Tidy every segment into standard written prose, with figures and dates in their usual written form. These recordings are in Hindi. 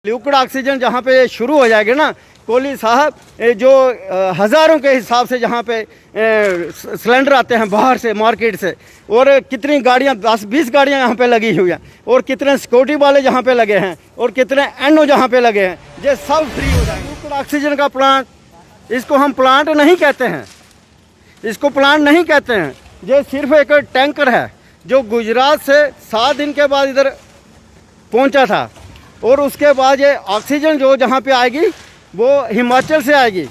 लिक्विड ऑक्सीजन जहाँ पे शुरू हो जाएगी ना कोहली साहब, जो हज़ारों के हिसाब से जहाँ पे सिलेंडर आते हैं बाहर से मार्केट से, और कितनी गाड़ियाँ 10-20 गाड़ियाँ यहाँ पे लगी हुई हैं, और कितने सिक्योरिटी वाले जहाँ पे लगे हैं, और कितने एनओ जहाँ पे लगे हैं, ये सब फ्री हो जाएंगे। लिक्विड ऑक्सीजन का प्लांट, इसको हम प्लांट नहीं कहते हैं, इसको प्लांट नहीं कहते हैं। ये सिर्फ एक टैंकर है जो गुजरात से 7 दिन के बाद इधर पहुँचा था, और उसके बाद ये ऑक्सीजन जो जहाँ पे आएगी वो हिमाचल से आएगी,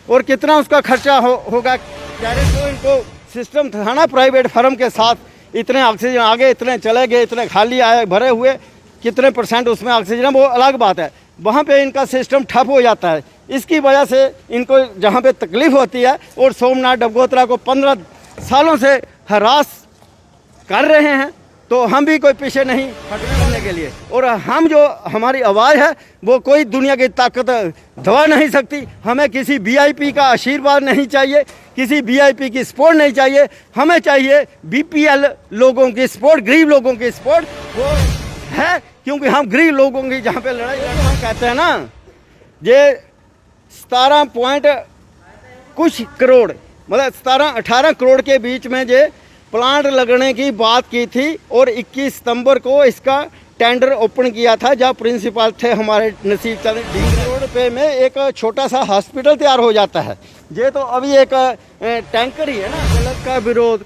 और कितना उसका खर्चा होगा जो इनको सिस्टम था ना प्राइवेट फर्म के साथ, इतने ऑक्सीजन आगे, इतने चले गए, इतने खाली आए भरे हुए, कितने % उसमें ऑक्सीजन है वो अलग बात है। वहाँ पे इनका सिस्टम ठप हो जाता है, इसकी वजह से इनको जहाँ पे तकलीफ़ होती है। और सोमनाथ डबगोत्रा को 15 सालों से हरास कर रहे हैं, तो हम भी कोई पीछे नहीं हटने करने के लिए। और हम जो हमारी आवाज़ है वो कोई दुनिया की ताकत दबा नहीं सकती। हमें किसी वीआईपी का आशीर्वाद नहीं चाहिए, किसी वीआईपी की सपोर्ट नहीं चाहिए, हमें चाहिए बीपीएल लोगों की सपोर्ट, गरीब लोगों की सपोर्ट वो है। क्योंकि हम गरीब लोगों की जहाँ पे लड़ाई लड़ना कहते हैं ना, ये 17 पॉइंट कुछ करोड़, मतलब 17-18 करोड़ के बीच में ये प्लांट लगने की बात की थी, और 21 सितंबर को इसका टेंडर ओपन किया था, जहाँ प्रिंसिपल थे हमारे नसीब चंद। रोड पे में एक छोटा सा हॉस्पिटल तैयार हो जाता है। ये तो अभी एक टैंकर ही है ना। गलत का विरोध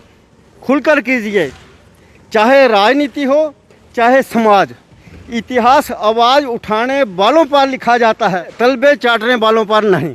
खुलकर कीजिए, चाहे राजनीति हो चाहे समाज। इतिहास आवाज़ उठाने वालों पर लिखा जाता है, तलबे चाटने वालों पर नहीं।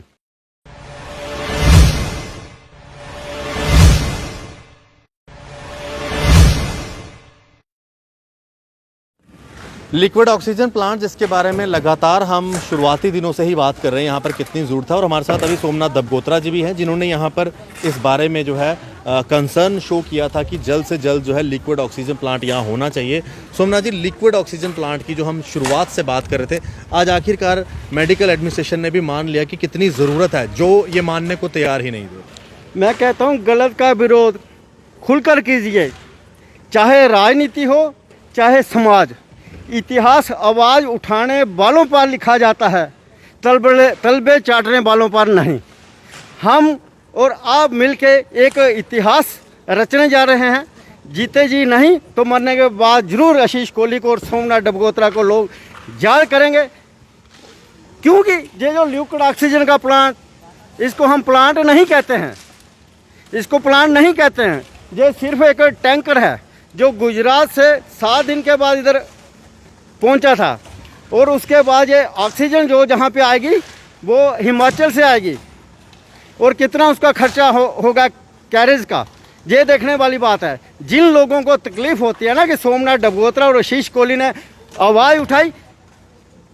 लिक्विड ऑक्सीजन प्लांट जिसके बारे में लगातार हम शुरुआती दिनों से ही बात कर रहे हैं, यहाँ पर कितनी ज़रूरत था। और हमारे साथ अभी सोमनाथ डबगोत्रा जी भी हैं, जिन्होंने यहाँ पर इस बारे में जो है कंसर्न शो किया था कि जल्द से जल्द जो है लिक्विड ऑक्सीजन प्लांट यहाँ होना चाहिए। सोमनाथ जी, लिक्विड ऑक्सीजन प्लांट की जो हम शुरुआत से बात कर रहे थे, आज आखिरकार मेडिकल एडमिनिस्ट्रेशन ने भी मान लिया कि कितनी ज़रूरत है, जो ये मानने को तैयार ही नहीं थे। मैं कहता हूँ गलत का विरोध खुलकर कीजिए, चाहे राजनीति हो चाहे समाज। इतिहास आवाज़ उठाने वालों पर लिखा जाता है, तलबे चाटने वालों पर नहीं। हम और आप मिलके एक इतिहास रचने जा रहे हैं। जीते जी नहीं तो मरने के बाद जरूर आशीष कोहली को और सोमनाथ डबगोत्रा को लोग याद करेंगे। क्योंकि ये जो लिक्विड ऑक्सीजन का प्लांट, इसको हम प्लांट नहीं कहते हैं, इसको प्लांट नहीं कहते हैं। ये सिर्फ एक टैंकर है जो गुजरात से 7 दिन के बाद इधर पहुंचा था, और उसके बाद ये ऑक्सीजन जो जहाँ पे आएगी वो हिमाचल से आएगी, और कितना उसका खर्चा होगा कैरेज का, ये देखने वाली बात है। जिन लोगों को तकलीफ़ होती है ना कि सोमनाथ डबगोत्रा और आशीष कोहली ने आवाज़ उठाई,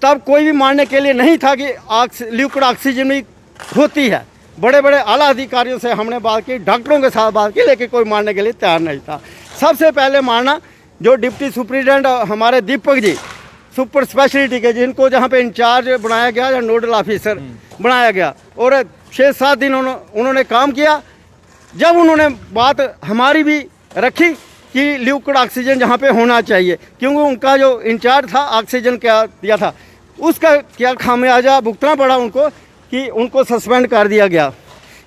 तब कोई भी मानने के लिए नहीं था कि लिक्विड ऑक्सीजन भी होती है। बड़े बड़े आला अधिकारियों से हमने बात की, डॉक्टरों के साथ बात की, लेकिन कोई मानने के लिए तैयार नहीं था। सबसे पहले मानना जो डिप्टी सुप्रिटेंडेंट हमारे दीपक जी सुपर स्पेशलिटी के, जिनको जहाँ पे इंचार्ज बनाया गया या नोडल ऑफिसर बनाया गया, और 6-7 दिन उन्होंने काम किया। जब उन्होंने बात हमारी भी रखी कि लिक्विड ऑक्सीजन जहाँ पे होना चाहिए, क्योंकि उनका जो इंचार्ज था ऑक्सीजन क्या दिया था, उसका क्या खामियाजा भुगतना पड़ा उनको कि उनको सस्पेंड कर दिया गया।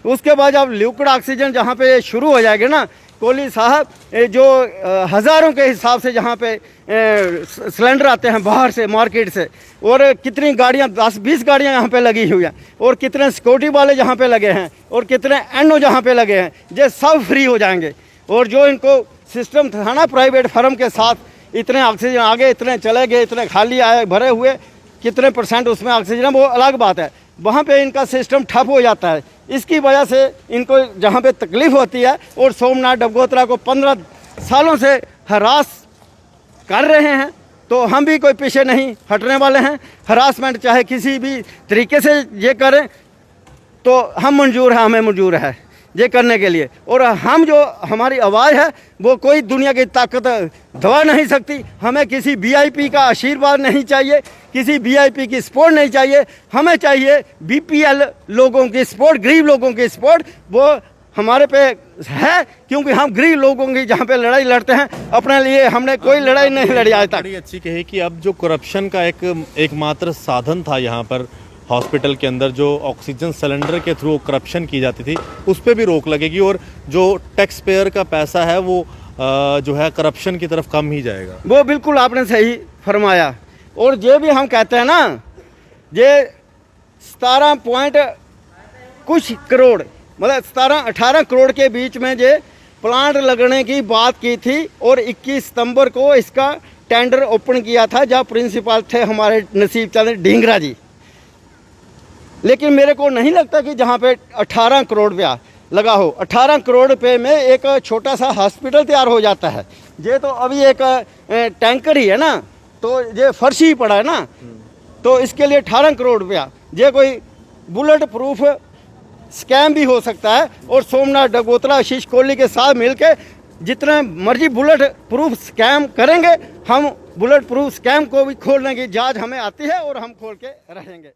उसके बाद जब लिक्विड ऑक्सीजन जहाँ पे शुरू हो जाएगी ना कोहली साहब, जो हज़ारों के हिसाब से जहाँ पे सिलेंडर आते हैं बाहर से मार्केट से, और कितनी गाड़ियाँ 10-20 गाड़ियाँ यहाँ पे लगी हुई हैं, और कितने सिक्योरिटी वाले जहाँ पे लगे हैं, और कितने एनओ जहाँ पे लगे हैं, ये सब फ्री हो जाएंगे। और जो इनको सिस्टम था ना प्राइवेट फर्म के साथ, इतने ऑक्सीजन आगे, इतने चले गए, इतने खाली आए भरे हुए, कितने % उसमें ऑक्सीजन है वो अलग बात है। वहाँ पे इनका सिस्टम ठप हो जाता है, इसकी वजह से इनको जहाँ पे तकलीफ़ होती है। और सोमनाथ डबगोत्रा को 15 सालों से हरास कर रहे हैं, तो हम भी कोई पीछे नहीं हटने वाले हैं। हरासमेंट चाहे किसी भी तरीके से ये करें तो हम मंजूर है, हमें मंजूर है ये करने के लिए। और हम जो हमारी आवाज़ है वो कोई दुनिया की ताकत दबा नहीं सकती। हमें किसी वीआईपी का आशीर्वाद नहीं चाहिए, किसी वीआईपी की सपोर्ट नहीं चाहिए, हमें चाहिए बीपीएल लोगों की सपोर्ट, गरीब लोगों की सपोर्ट वो हमारे पे है, क्योंकि हम गरीब लोगों की जहाँ पे लड़ाई लड़ते हैं अपने लिए, हमने कोई लड़ाई नहीं लड़ी आज तक। बड़ी अच्छी कही कि अब जो करप्शन का एकमात्र साधन था यहाँ पर हॉस्पिटल के अंदर, जो ऑक्सीजन सिलेंडर के थ्रू करप्शन की जाती थी, उस पर भी रोक लगेगी और जो टैक्स पेयर का पैसा है वो जो है करप्शन की तरफ कम ही जाएगा। वो बिल्कुल आपने सही फरमाया। और ये भी हम कहते हैं ना, ये 17 पॉइंट कुछ करोड़, मतलब 17-18 करोड़ के बीच में ये प्लांट लगने की बात की थी और 21 सितंबर को इसका टेंडर ओपन किया था, जहाँ प्रिंसिपल थे हमारे नसीब चंद ढींगरा जी। लेकिन मेरे को नहीं लगता कि जहाँ पे 18 करोड़ रुपया लगा हो, 18 करोड़ रुपये में एक छोटा सा हॉस्पिटल तैयार हो जाता है। ये तो अभी एक टैंकर ही है ना, तो ये फर्श ही पड़ा है ना, तो इसके लिए 18 करोड़ रुपया, ये कोई बुलेट प्रूफ स्कैम भी हो सकता है। और सोमनाथ डगोत्रा, आशीष कोहली के साथ मिलके जितना मर्जी बुलेट प्रूफ स्कैम करेंगे, हम बुलेट प्रूफ स्कैम को भी खोलने की जांच हमें आती है और हम खोल के रहेंगे।